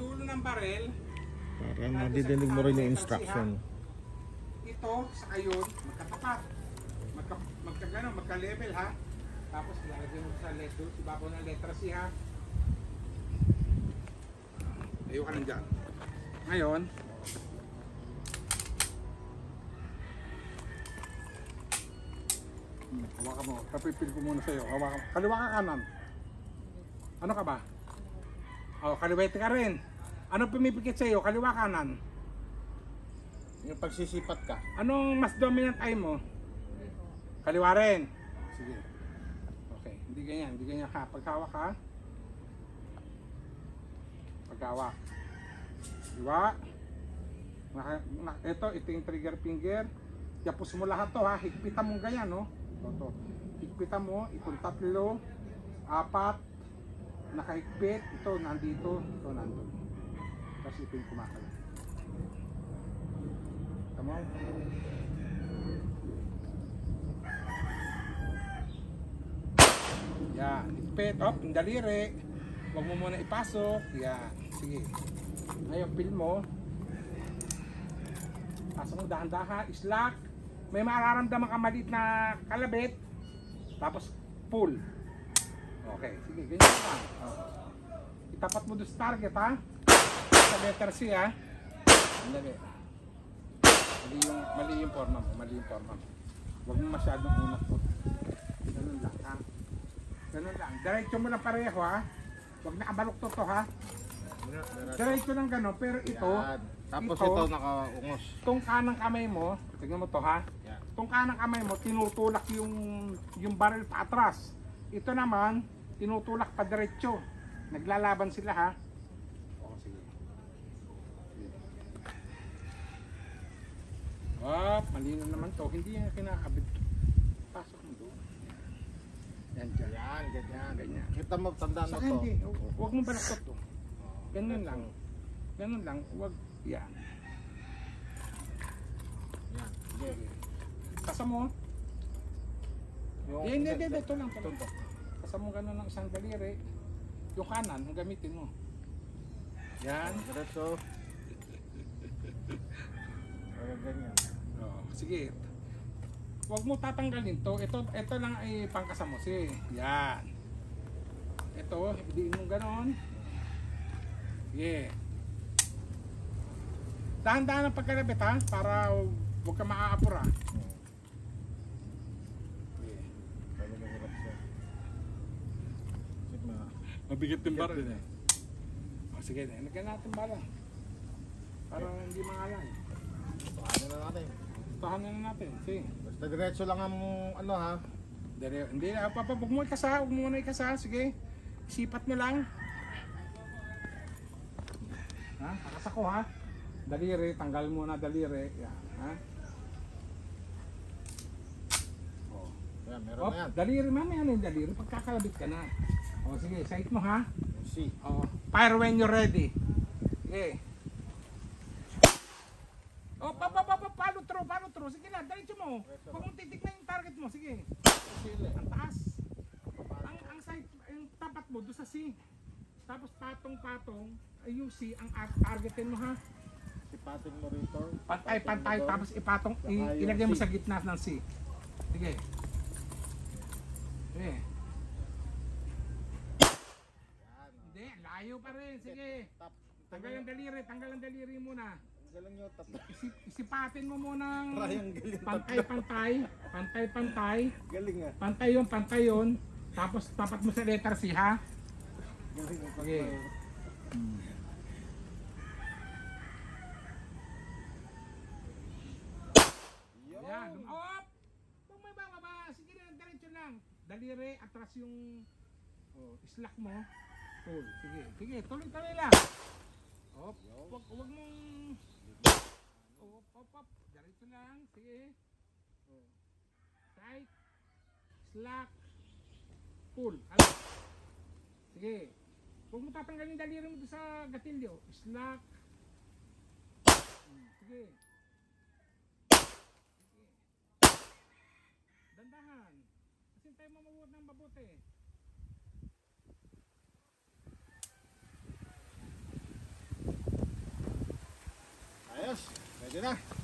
dulo ng barel. Para madidinig mo rin yung instruction. Ito, sa kayon, magkatapat. Magka-level ha. Tapos ilalagay mo sa letter, ibabaw ng letra C ha. Ayaw ka lang dyan. Ngayon, hawakan mo. Papipil ko muna sa'yo. Hawakan mo. Kaliwa ka kanan. Ano ka ba? O, kaliwete ka rin. Anong pumipikit sa'yo? Kaliwa kanan. Yung pagsisipat ka. Anong mas dominant eye mo? Kaliwa rin. Sige. Okay. Hindi ganyan ha. Paghawak ha. Paghawak. Diba? Ito yung trigger finger. Yapos mo lahat to ha. Higpitan mo ganyan no. Ito. Higpitan mo. Itong 3, 4. Nakahigpit. Ito nandito. Ito nandito. Tapos ito yung kumakalat. Tama? Yan. Higpit. Op. Yung daliri. Huwag mo muna ipasok. Yan. Sige. Ngayon, pil mo. Pasok mo dahan-dahan. Slack. May mararamdaman ka maliit na kalabit. Tapos pull. Okay. Sige. Ganyan lang. Itapat mo doon sa target ha. Sa letter C ha. Andali. Mali yung forma mo. Mali yung forma mo. Huwag mo masyadong unat po. Ganun lang ha. Ganun lang. Diretso mo lang pareho ha. Huwag nakabalok to ha. Diretso lang gano'n. Pero ito. Yan. Tapos ito nakaungos. Itong kanang kamay mo. Tignan mo to ha. Yan. Itong kanang kamay mo. Tinutulak yung barrel pa atras. Ito naman. Tinutulak pa diretso. Naglalaban sila ha. O sige. Malino naman to. Hindi yan kinakabit. Pasok mo doon. Yan dyan. Yan, ganyan. Ganyan. Kita mo, tandaan mo Saka to. hindi. Huwag mo balaktot to. Ganun lang. Ganun lang. Huwag. Yan. Yan. Sige. Kasa mo. Hindi. Ito lang. Kasa mo ganun ng isang daliri. Yung kanan, ang gamitin mo. Yan. Diretso. Ganyan. Sige. Huwag mo tatanggalin to. Ito lang ay pangkasa mo. Sige. Yan. Ito, idiin mo ganon. Sige. Dahan-dahan ang pagkalabit ha. Para huwag ka maaapura. Sige. Mabigat yung baril eh. Sige, nagyan natin bala. Para hindi mangalan. Tuhanin na natin. Tuhanin na natin. Sige. Basta diretso lang ang ano ha. Hindi na. Huwag mo ikasa. Huwag mo muna ikasa. Sige. Sipat mo lang. Ha? Takas ako ha. Daliri. Tanggal mo na daliri. Yan. Ha? Oh. Yan, meron na yan. Daliri. Mamaya na yung daliri. Pagkakalabit ka na. O sige. Sight mo ha. C. Oh, fire when you're ready. Okay. Oh, follow through. Sige na, diretso mo. Huwag mong titignan yung target mo. Sige. Ang taas. Ang side, yung tapat mo doon sa C. Tapos patong-patong, ay yung C ang targetin mo ha. Sipatin mo rito. Pantay, tapos ipatong, ilagay mo sa gitna ng C. Sige. Okay. Hindi, layo pa rin. Sige. Tanggal ang daliri muna. Galang nyo, tatlo. Isipatin mo muna ng Triangle yung pantay. Galing nga. Pantay yun. Tapos tapat mo sa letter C ha. Galing nga. Okay. Yan. Op! Huwag may bababa. Sige na, diretso lang. Daliri, atras yung slack mo. Pull. Sige. Tuloy lang. Op. Huwag mong... Op. Diretso lang. Sige. Tight. Slack. Pull. Sige. Huwag mo tatanggalin daliri mo sa gatilyo. Slack. Sige. Dandahan. Kasi tayo mamuwag ng mabuti. Pwede na.